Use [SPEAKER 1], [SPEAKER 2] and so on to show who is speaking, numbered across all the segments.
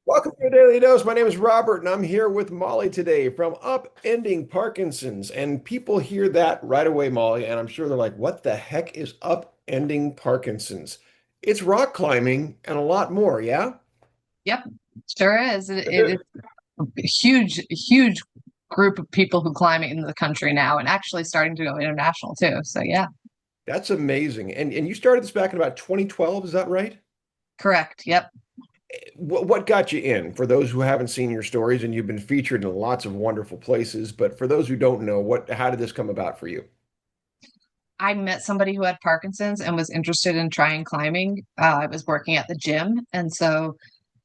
[SPEAKER 1] Welcome to Daily Dose. My name is Robert, and I'm here with Molly today from Upending Parkinson's. And people hear that right away, Molly, and I'm sure they're like, what the heck is Upending Parkinson's? It's rock climbing and a lot more, yeah?
[SPEAKER 2] Yep, sure is. It's a huge group of people who climb in the country now, and actually starting to go international too. So yeah,
[SPEAKER 1] That's amazing. And you started this back in about 2012, is that right?
[SPEAKER 2] correct. Yep.
[SPEAKER 1] What got you in? For those who haven't seen your stories, and you've been featured in lots of wonderful places, but for those who don't know, how did this come about for you?
[SPEAKER 2] I met somebody who had Parkinson's and was interested in trying climbing. I was working at the gym, and so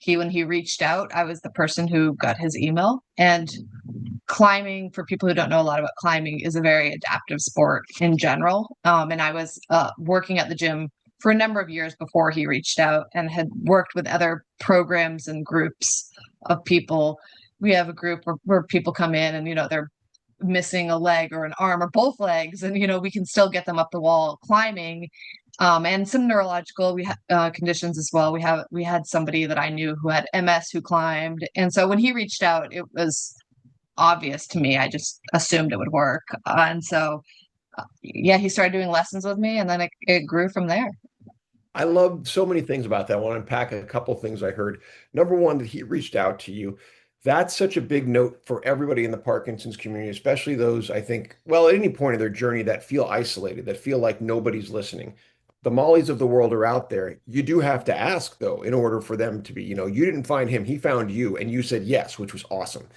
[SPEAKER 2] when he reached out, I was the person who got his email. And climbing, for people who don't know a lot about climbing, is a very adaptive sport in general. And I was working at the gym for a number of years before he reached out and had worked with other programs and groups of people. We have a group where people come in and, they're missing a leg or an arm or both legs, and, we can still get them up the wall climbing. And some neurological conditions as well. We had somebody that I knew who had MS who climbed, and so when he reached out, it was obvious to me. I just assumed it would work. And so, yeah, he started doing lessons with me, and then it grew from there.
[SPEAKER 1] I love so many things about that. I want to unpack a couple of things I heard. Number one, that he reached out to you. That's such a big note for everybody in the Parkinson's community, especially those, I think, well, at any point in their journey that feel isolated, that feel like nobody's listening. The Mollies of the world are out there. You do have to ask, though, in order for them to be, you didn't find him, he found you, and you said yes, which was awesome.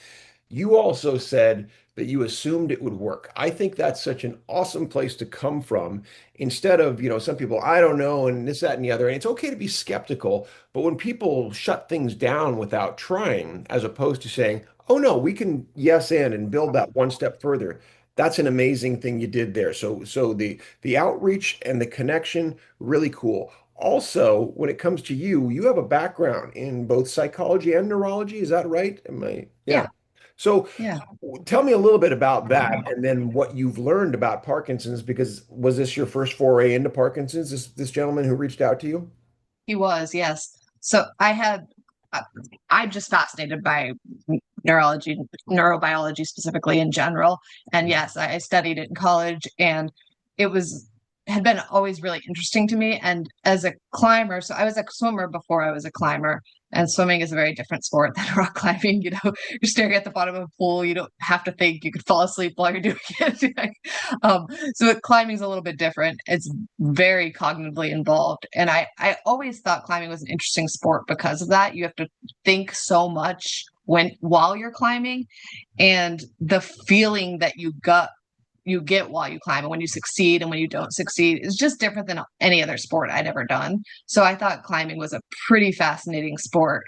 [SPEAKER 1] You also said that you assumed it would work. I think that's such an awesome place to come from instead of, some people, I don't know, and this, that, and the other. And it's okay to be skeptical, but when people shut things down without trying, as opposed to saying, oh no, we can yes and build that one step further. That's an amazing thing you did there. So the outreach and the connection, really cool. Also, when it comes to you, you have a background in both psychology and neurology. Is that right? Am I? Yeah.
[SPEAKER 2] Yeah,
[SPEAKER 1] So
[SPEAKER 2] yeah.
[SPEAKER 1] tell me a little bit about that and then what you've learned about Parkinson's, because was this your first foray into Parkinson's, this gentleman who reached out to you?
[SPEAKER 2] He was, yes. So uh, I'm just fascinated by neurology, neurobiology specifically in general. And yes, I studied it in college, and it had been always really interesting to me. And as a climber, so I was a swimmer before I was a climber, and swimming is a very different sport than rock climbing. You're staring at the bottom of a pool. You don't have to think. You could fall asleep while you're doing it. So climbing is a little bit different. It's very cognitively involved. And I always thought climbing was an interesting sport because of that. You have to think so much while you're climbing, and the feeling that you get while you climb, and when you succeed and when you don't succeed is just different than any other sport I'd ever done. So I thought climbing was a pretty fascinating sport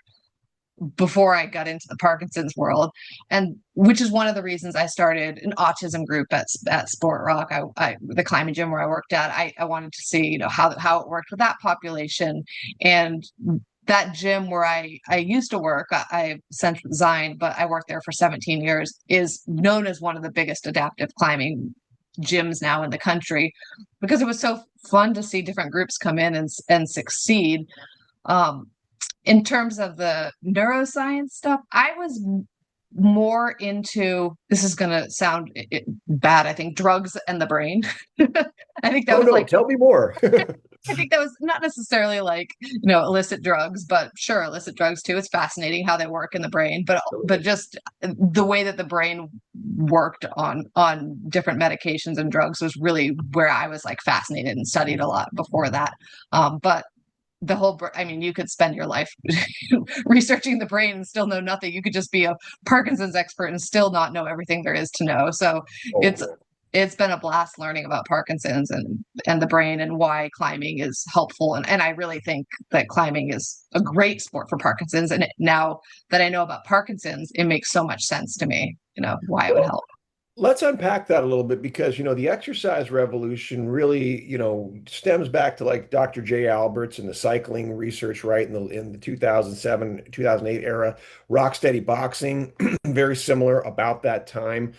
[SPEAKER 2] before I got into the Parkinson's world, and which is one of the reasons I started an autism group at Sport Rock. The climbing gym where I worked at. I wanted to see, how it worked with that population. And that gym where I used to work, I since resigned, but I worked there for 17 years, is known as one of the biggest adaptive climbing gyms now in the country, because it was so fun to see different groups come in and succeed. Um, in terms of the neuroscience stuff, I was more into, this is going to sound bad, I think, drugs and the brain. I think that
[SPEAKER 1] Oh
[SPEAKER 2] was
[SPEAKER 1] no,
[SPEAKER 2] like,
[SPEAKER 1] tell me more.
[SPEAKER 2] I think that was not necessarily like, illicit drugs, but sure, illicit drugs too. It's fascinating how they work in the brain, but just the way that the brain worked on different medications and drugs was really where I was like fascinated and studied a lot before that. But the whole, I mean, you could spend your life researching the brain and still know nothing. You could just be a Parkinson's expert and still not know everything there is to know. So it's
[SPEAKER 1] Oh,
[SPEAKER 2] it's been a blast learning about Parkinson's and the brain and why climbing is helpful. And I really think that climbing is a great sport for Parkinson's. And now that I know about Parkinson's, it makes so much sense to me, why it would
[SPEAKER 1] well,
[SPEAKER 2] help.
[SPEAKER 1] let's unpack that a little bit because, the exercise revolution really, stems back to like Dr. J. Alberts and the cycling research, right? In the 2007, 2008 era, rock steady boxing, very similar about that time.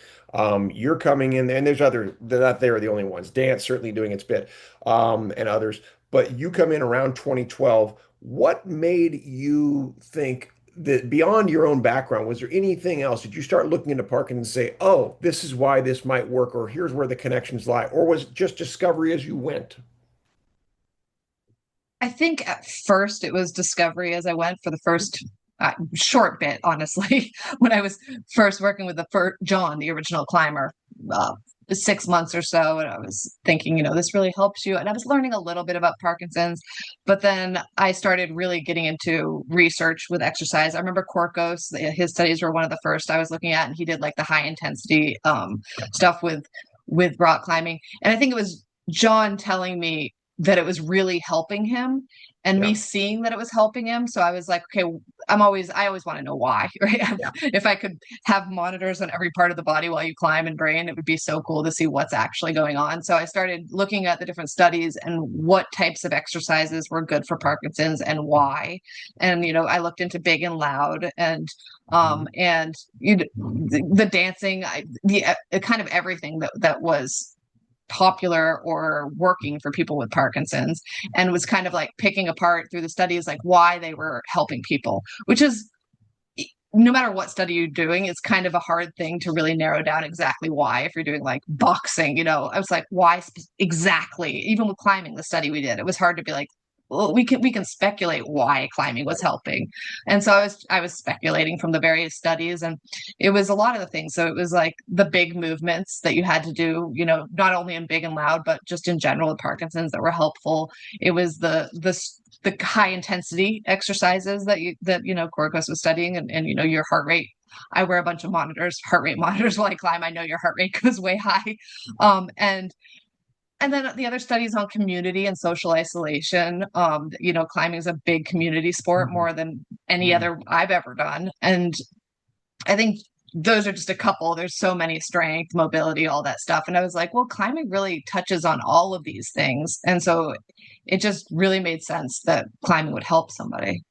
[SPEAKER 1] You're coming in, and there's other, they're not they are the only ones. Dance certainly doing its bit, and others. But you come in around 2012. What made you think beyond your own background, was there anything else? Did you start looking into Parkinson and say, oh, this is why this might work, or here's where the connections lie, or was it just discovery as you went?
[SPEAKER 2] I think at first it was discovery as I went for the first short bit, honestly, when I was first working with the first John, the original climber, uh, 6 months or so. And I was thinking, this really helps you. And I was learning a little bit about Parkinson's, but then I started really getting into research with exercise. I remember Corcos, his studies were one of the first I was looking at, and he did like the high intensity stuff with rock climbing. And I think it was John telling me that it was really helping him and me
[SPEAKER 1] Yeah.
[SPEAKER 2] seeing that it was helping him. So I was like, okay, I always want to know why, right?
[SPEAKER 1] Yeah.
[SPEAKER 2] If I could have monitors on every part of the body while you climb and brain, it would be so cool to see what's actually going on. So I started looking at the different studies and what types of exercises were good for Parkinson's and why. And, I looked into big and loud and the dancing, the kind of everything that was popular or working for people with Parkinson's, and was kind of like picking apart through the studies like why they were helping people, which is, no matter what study you're doing, it's kind of a hard thing to really narrow down exactly why. If you're doing like boxing, I was like, why exactly? Even with climbing, the study we did, it was hard to be like, well, we can speculate why climbing was
[SPEAKER 1] Right.
[SPEAKER 2] helping. And so I was speculating from the various studies, and it was a lot of the things. So it was like the big movements that you had to do, not only in big and loud, but just in general with Parkinson's that were helpful. It was the high intensity exercises that Corcos was studying, and your heart rate. I wear a bunch of monitors, heart rate monitors while I climb. I know your heart rate goes way high. And then the other studies on community and social isolation. Climbing is a big community sport,
[SPEAKER 1] Mhm.
[SPEAKER 2] more than any
[SPEAKER 1] Mhm.
[SPEAKER 2] other I've ever done. And I think those are just a couple. There's so many: strength, mobility, all that stuff. And I was like, well, climbing really touches on all of these things. And so it just really made sense that climbing would help somebody.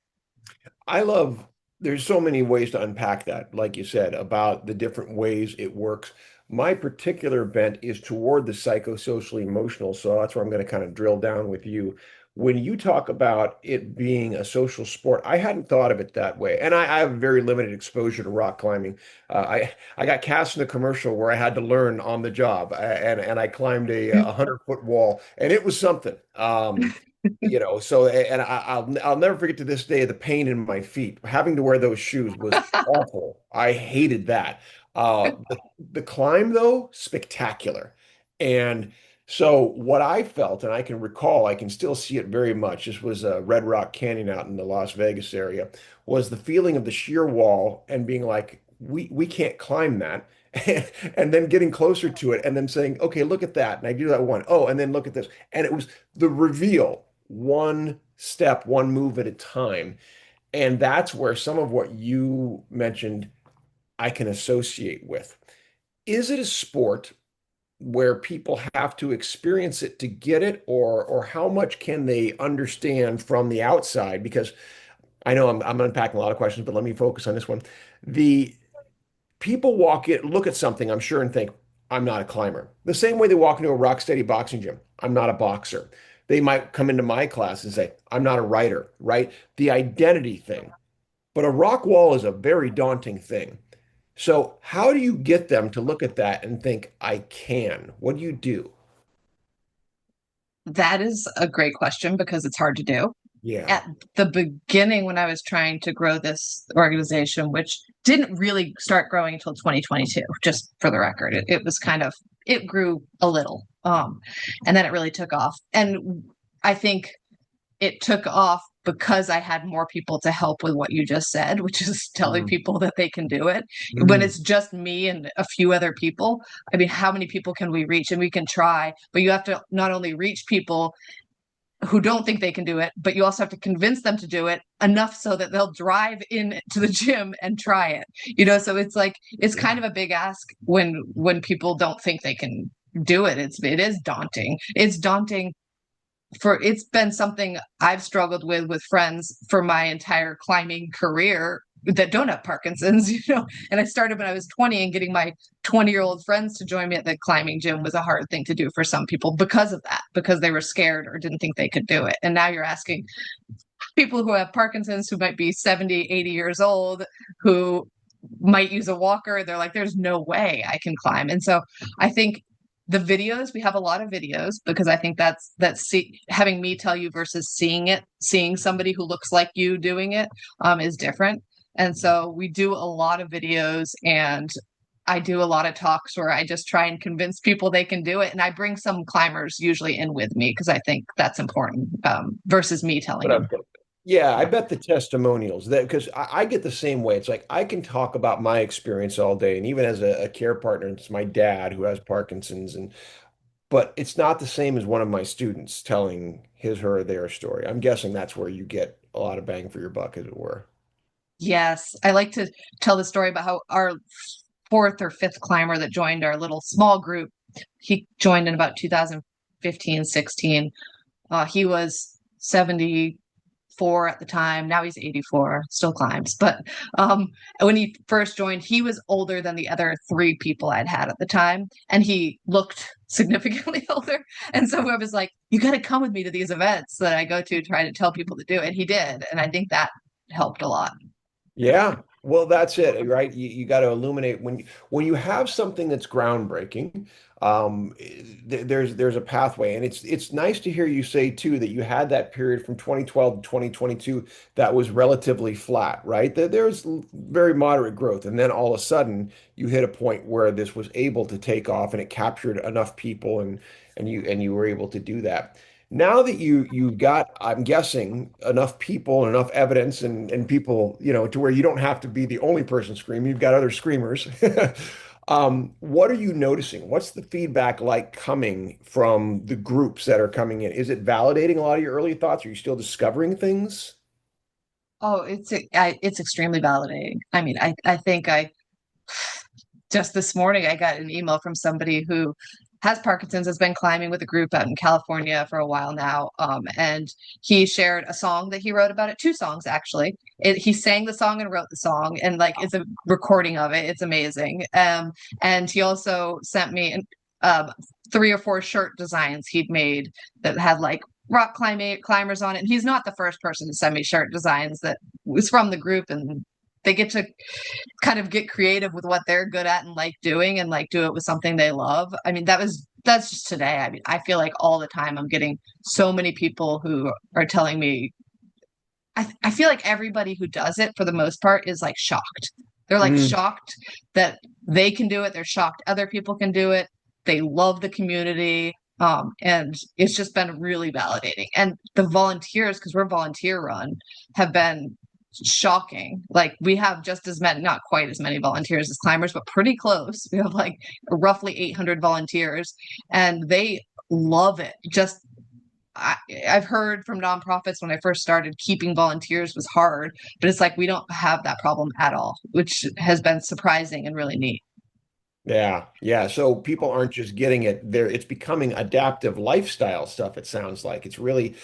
[SPEAKER 1] I love, there's so many ways to unpack that, like you said, about the different ways it works. My particular bent is toward the psychosocial emotional, so that's where I'm going to kind of drill down with you. When you talk about it being a social sport, I hadn't thought of it that way, and I have very limited exposure to rock climbing. I got cast in a commercial where I had to learn on the job, and I climbed a 100-foot wall, and it was something. So and I'll never forget to this day the pain in my feet. Having to wear those shoes was awful. I hated that. The climb though, spectacular. And so what I felt, and I can recall, I can still see it very much. This was Red Rock Canyon out in the Las Vegas area, was the feeling of the sheer wall and being like, we can't climb that. And then getting closer to it and then saying, okay, look at that. And I do that one. Oh, and then look at this. And it was the reveal, one step, one move at a time. And that's where some of what you mentioned I can associate with. Is it a sport where people have to experience it to get it, or how much can they understand from the outside? Because I know I'm unpacking a lot of questions, but let me focus on this one. The people walk in, look at something, I'm sure, and think, I'm not a climber. The same way they walk into a rock steady boxing gym, I'm not a boxer. They might come into my class and say, I'm not a writer, right? The identity thing. But a rock wall is a very daunting thing. So, how do you get them to look at that and think, I can? What do you do?
[SPEAKER 2] That is a great question because it's hard to do.
[SPEAKER 1] Yeah.
[SPEAKER 2] At the beginning, when I was trying to grow this organization, which didn't really start growing until 2022, just for the record, it was kind of, it grew a little. And then it really took off. And I think it took off because I had more people to help with what you just said, which is telling
[SPEAKER 1] Mm,
[SPEAKER 2] people that they can do it. When
[SPEAKER 1] mm,
[SPEAKER 2] it's just me and a few other people, I mean, how many people can we reach? And we can try, but you have to not only reach people who don't think they can do it, but you also have to convince them to do it enough so that they'll drive in to the gym and try it. So it's like it's kind
[SPEAKER 1] yeah.
[SPEAKER 2] of a big ask when people don't think they can do it. It is daunting. It's daunting. It's been something I've struggled with friends for my entire climbing career that don't have Parkinson's, And I started when I was 20, and getting my 20-year-old friends to join me at the climbing gym was a hard thing to do for some people because of that, because they were scared or didn't think they could do it. And now you're asking, people who have Parkinson's who might be 70, 80 years old, who might use a walker. They're like, there's no way I can climb. And so I think the videos, we have a lot of videos because I think having me tell you versus seeing somebody who looks like you doing it is different. And so we do a lot of videos, and I do a lot of talks where I just try and convince people they can do it. And I bring some climbers usually in with me because I think that's important, versus me telling
[SPEAKER 1] What
[SPEAKER 2] them.
[SPEAKER 1] I'm Yeah, I bet the testimonials that because I get the same way. It's like I can talk about my experience all day, and even as a care partner, it's my dad who has Parkinson's, and but it's not the same as one of my students telling his, her, or their story. I'm guessing that's where you get a lot of bang for your buck, as it were.
[SPEAKER 2] Yes, I like to tell the story about how our fourth or fifth climber that joined our little small group, he joined in about 2015, 16. He was 74 at the time. Now he's 84, still climbs. But when he first joined, he was older than the other three people I'd had at the time. And he looked significantly older. And so I was like, you got to come with me to these events that I go to, try to tell people to do it. And he did. And I think that helped a lot.
[SPEAKER 1] Yeah, well, that's it, right? You got to illuminate when you have something that's groundbreaking. There's a pathway, and it's nice to hear you say too that you had that period from 2012 to 2022 that was relatively flat, right? There's very moderate growth, and then all of a sudden you hit a point where this was able to take off, and it captured enough people, and you were able to do that. Now that you've got, I'm guessing, enough people and enough evidence and people, to where you don't have to be the only person screaming, you've got other screamers. What are you noticing? What's the feedback like coming from the groups that are coming in? Is it validating a lot of your early thoughts? Are you still discovering things?
[SPEAKER 2] Oh, it's extremely validating. I mean, I think I just this morning I got an email from somebody who has Parkinson's, has been climbing with a group out in California for a while now. And he shared a song that he wrote about it, two songs actually. He sang the song and wrote the song, and like it's a recording of it. It's amazing. And he also sent me three or four shirt designs he'd made that had like rock climbers on it. And he's not the first person to send me shirt designs that was from the group, and they get to kind of get creative with what they're good at and like doing and like do it with something they love. I mean, that's just today. I mean, I feel like all the time I'm getting so many people who are telling me I feel like everybody who does it for the most part is like shocked. They're like
[SPEAKER 1] Mm,
[SPEAKER 2] shocked that they can do it. They're shocked other people can do it. They love the community. And it's just been really validating. And the volunteers, because we're volunteer run, have been shocking. Like we have just as many, not quite as many volunteers as climbers, but pretty close. We have like roughly 800 volunteers, and they love it. Just I've heard from nonprofits when I first started, keeping volunteers was hard, but it's like we don't have that problem at all, which has been surprising and really neat.
[SPEAKER 1] yeah, yeah. So people aren't just getting it there. It's becoming adaptive lifestyle stuff, it sounds like. It's really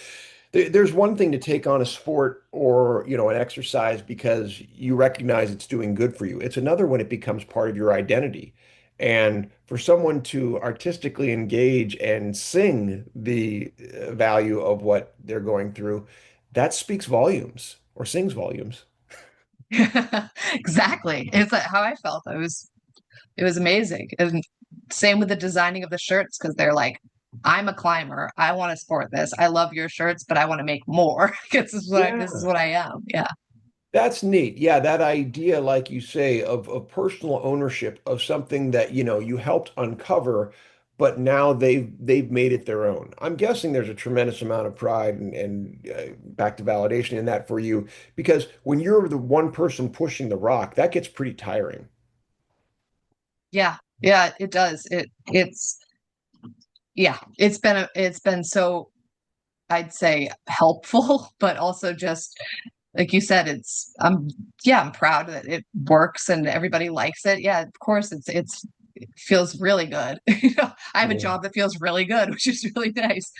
[SPEAKER 1] there's one thing to take on a sport or, an exercise because you recognize it's doing good for you. It's another when it becomes part of your identity. And for someone to artistically engage and sing the value of what they're going through, that speaks volumes or sings volumes.
[SPEAKER 2] Exactly. It's like how I felt. It was amazing. And same with the designing of the shirts, because they're like, I'm a climber. I want to sport this. I love your shirts, but I want to make more. This is
[SPEAKER 1] Yeah.
[SPEAKER 2] what I am. Yeah.
[SPEAKER 1] That's neat. Yeah, that idea, like you say, of personal ownership of something that, you helped uncover, but now they've made it their own. I'm guessing there's a tremendous amount of pride and back to validation in that for you, because when you're the one person pushing the rock, that gets pretty tiring.
[SPEAKER 2] Yeah. Yeah, it does. It's yeah, it's been so, I'd say, helpful, but also just like you said, yeah, I'm proud that it works and everybody likes it. Yeah, of course it feels really good. I have a
[SPEAKER 1] Yeah.
[SPEAKER 2] job that feels really good, which is really nice.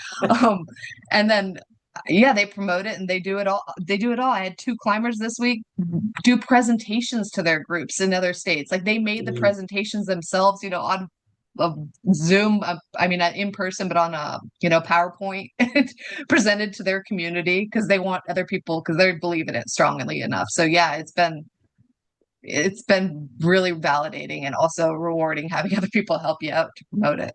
[SPEAKER 2] Um, and then yeah, they promote it and they do it all. They do it all. I had two climbers this week do presentations to their groups in other states. Like they made the
[SPEAKER 1] Mm.
[SPEAKER 2] presentations themselves, on of Zoom, I mean, not in person, but on a, PowerPoint presented to their community because they want other people, because they believe in it strongly enough. So yeah, it's been really validating and also rewarding having other people help you out to promote it.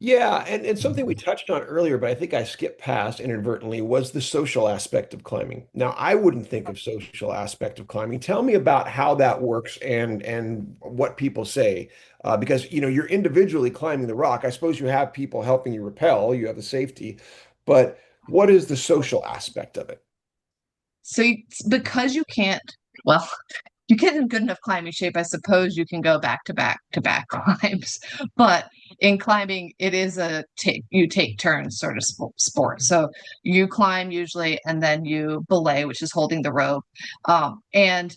[SPEAKER 1] Yeah, and something we touched on earlier, but I think I skipped past inadvertently was the social aspect of climbing. Now, I wouldn't think of social aspect of climbing. Tell me about how that works and what people say, because you're individually climbing the rock. I suppose you have people helping you rappel, you have the safety, but what is the social aspect of it?
[SPEAKER 2] So because you can't, well, you get in good enough climbing shape, I suppose you can go back to back to back climbs. But in climbing, it is you take turns sort of sport. So you climb usually, and then you belay, which is holding the rope. And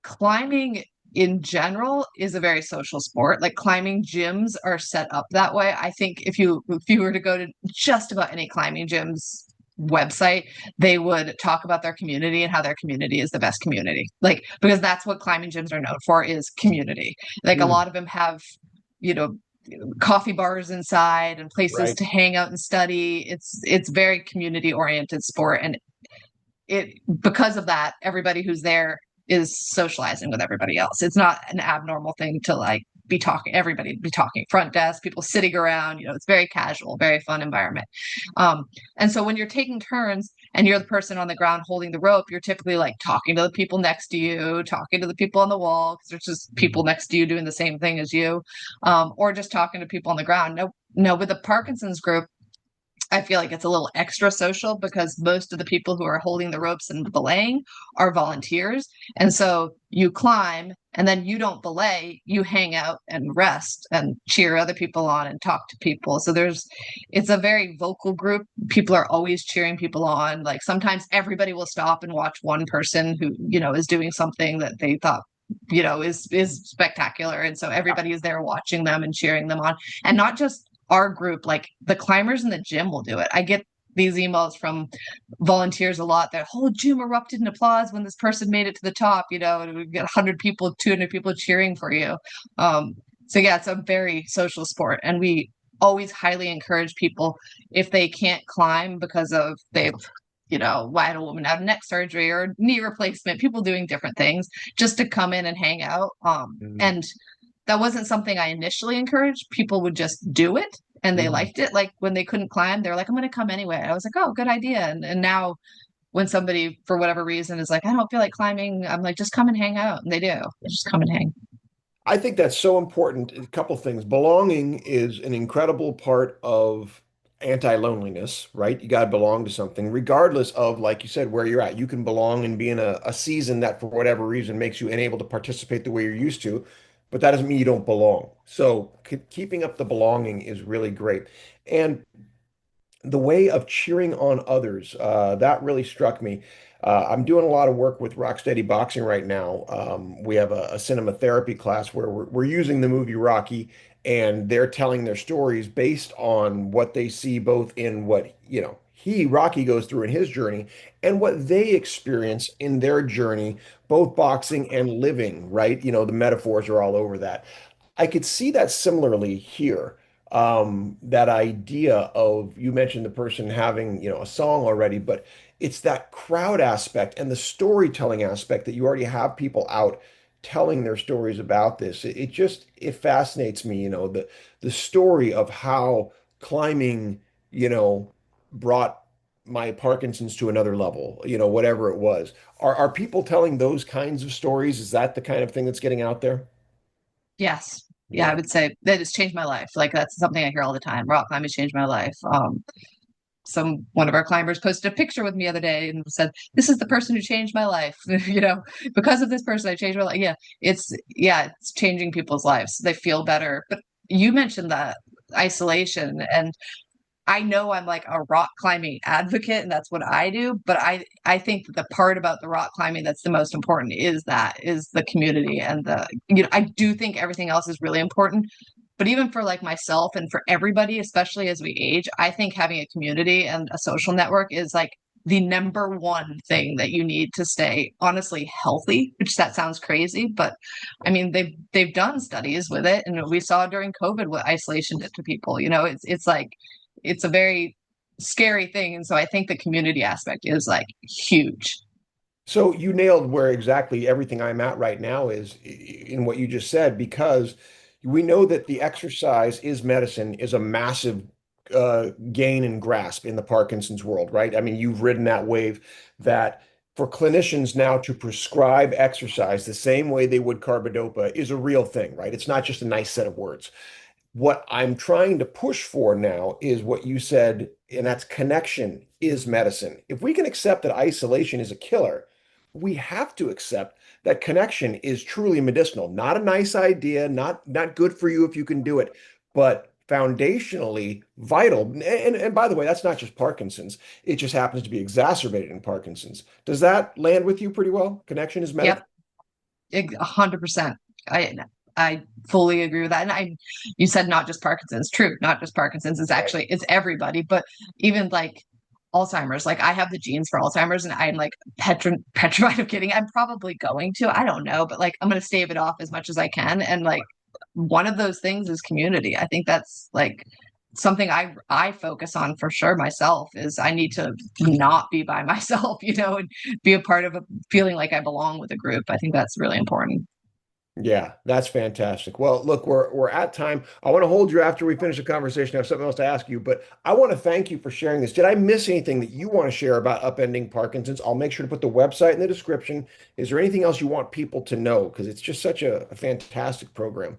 [SPEAKER 2] climbing in general is a very social sport. Like climbing gyms are set up that way. I think if you were to go to just about any climbing gyms website, they would talk about their community and how their community is the best community. Like, because that's what climbing gyms are known for, is community. Like a
[SPEAKER 1] Mm,
[SPEAKER 2] lot of them have, you know, coffee bars inside and places
[SPEAKER 1] right.
[SPEAKER 2] to hang out and study. It's very community oriented sport, and it because of that, everybody who's there is socializing with everybody else. It's not an abnormal thing to like be talking, everybody be talking, front desk, people sitting around, it's very casual, very fun environment. And so when you're taking turns and you're the person on the ground holding the rope, you're typically like talking to the people next to you, talking to the people on the wall, because there's just people
[SPEAKER 1] Mhm.
[SPEAKER 2] next to you doing the same thing as you, or just talking to people on the ground. No, with the Parkinson's group, I feel like it's a little extra social because most of the people who are holding the ropes and belaying are volunteers. And so you climb and then you don't belay, you hang out and rest and cheer other people on and talk to people. So it's a very vocal group. People are always cheering people on. Like sometimes everybody will stop and watch one person who, is doing something that they thought is spectacular, and so everybody is there watching them and cheering them on, and not just our group, like the climbers in the gym will do it. I get these emails from volunteers a lot. Their whole gym erupted in applause when this person made it to the top, and we get 100 people, 200 people cheering for you. So yeah, it's a very social sport, and we always highly encourage people, if they can't climb because of they've why had a woman have neck surgery or knee replacement, people doing different things, just to come in and hang out.
[SPEAKER 1] Mm,
[SPEAKER 2] And that wasn't something I initially encouraged. People would just do it and they
[SPEAKER 1] mhm.
[SPEAKER 2] liked it. Like when they couldn't climb, they're like, I'm going to come anyway. And I was like, oh, good idea. And now when somebody, for whatever reason, is like, I don't feel like climbing, I'm like, just come and hang out. And they do. They just come and hang.
[SPEAKER 1] I think that's so important. A couple things. Belonging is an incredible part of anti-loneliness, right? You got to belong to something, regardless of, like you said, where you're at. You can belong and be in a season that, for whatever reason, makes you unable to participate the way you're used to, but that doesn't mean you don't belong. So keeping up the belonging is really great. And the way of cheering on others, that really struck me. I'm doing a lot of work with Rocksteady Boxing right now. We have a cinema therapy class where we're using the movie Rocky, and they're telling their stories based on what they see both in what, Rocky goes through in his journey and what they experience in their journey, both boxing and living, right? The metaphors are all over that. I could see that similarly here. That idea of, you mentioned the person having, a song already, but it's that crowd aspect and the storytelling aspect that you already have people out telling their stories about this. It fascinates me, the story of how climbing, brought my Parkinson's to another level, whatever it was. Are people telling those kinds of stories? Is that the kind of thing that's getting out there?
[SPEAKER 2] Yes. Yeah, I
[SPEAKER 1] Yeah.
[SPEAKER 2] would say that has changed my life. Like that's something I hear all the time. Rock climbing changed my life. One of our climbers posted a picture with me the other day and said, "This is the person who changed my life." Because of this person, I changed my life. It's changing people's lives. They feel better. But you mentioned that isolation, and I know I'm like a rock climbing advocate, and that's what I do. But I think that the part about the rock climbing that's the most important is the community, and I do think everything else is really important. But even for like myself and for everybody, especially as we age, I think having a community and a social network is like the number one thing that you need to stay honestly healthy, which that sounds crazy, but I mean they've done studies with it, and we saw during COVID what isolation did to people. It's like it's a very scary thing. And so I think the community aspect is like huge.
[SPEAKER 1] So you nailed where exactly everything I'm at right now is in what you just said, because we know that the exercise is medicine is a massive gain and grasp in the Parkinson's world, right? I mean, you've ridden that wave that for clinicians now to prescribe exercise the same way they would carbidopa is a real thing, right? It's not just a nice set of words. What I'm trying to push for now is what you said, and that's connection is medicine. If we can accept that isolation is a killer, we have to accept that connection is truly medicinal. Not a nice idea, not good for you if you can do it, but foundationally vital. And by the way, that's not just Parkinson's. It just happens to be exacerbated in Parkinson's. Does that land with you pretty well? Connection is medicine.
[SPEAKER 2] Yep, 100%. I fully agree with that. And you said not just Parkinson's. True, not just Parkinson's.
[SPEAKER 1] Right.
[SPEAKER 2] It's everybody. But even like Alzheimer's, like I have the genes for Alzheimer's, and I'm like petrified of getting. I'm probably going to. I don't know, but like I'm going to stave it off as much as I can. And like one of those things is community. I think that's like something I focus on for sure myself. Is I need to not be by myself, and be a part of a feeling like I belong with a group. I think that's really important.
[SPEAKER 1] Yeah, that's fantastic. Well, look, we're at time. I want to hold you after we finish the conversation. I have something else to ask you, but I want to thank you for sharing this. Did I miss anything that you want to share about Upending Parkinson's? I'll make sure to put the website in the description. Is there anything else you want people to know? Because it's just such a fantastic program.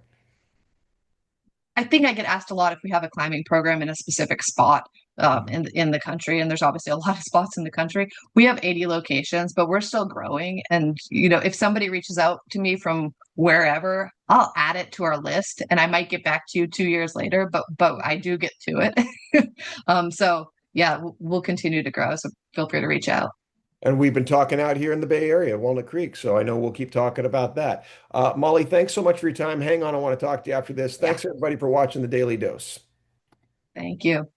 [SPEAKER 2] I think I get asked a lot if we have a climbing program in a specific spot
[SPEAKER 1] Mhm.
[SPEAKER 2] in the country, and there's obviously a lot of spots in the country. We have 80 locations, but we're still growing. And if somebody reaches out to me from wherever, I'll add it to our list, and I might get back to you 2 years later. But I do get to it. So yeah, we'll continue to grow. So feel free to reach out.
[SPEAKER 1] And we've been talking out here in the Bay Area, Walnut Creek, so I know we'll keep talking about that. Molly, thanks so much for your time. Hang on, I want to talk to you after this.
[SPEAKER 2] Yeah,
[SPEAKER 1] Thanks everybody for watching the Daily Dose.
[SPEAKER 2] thank you.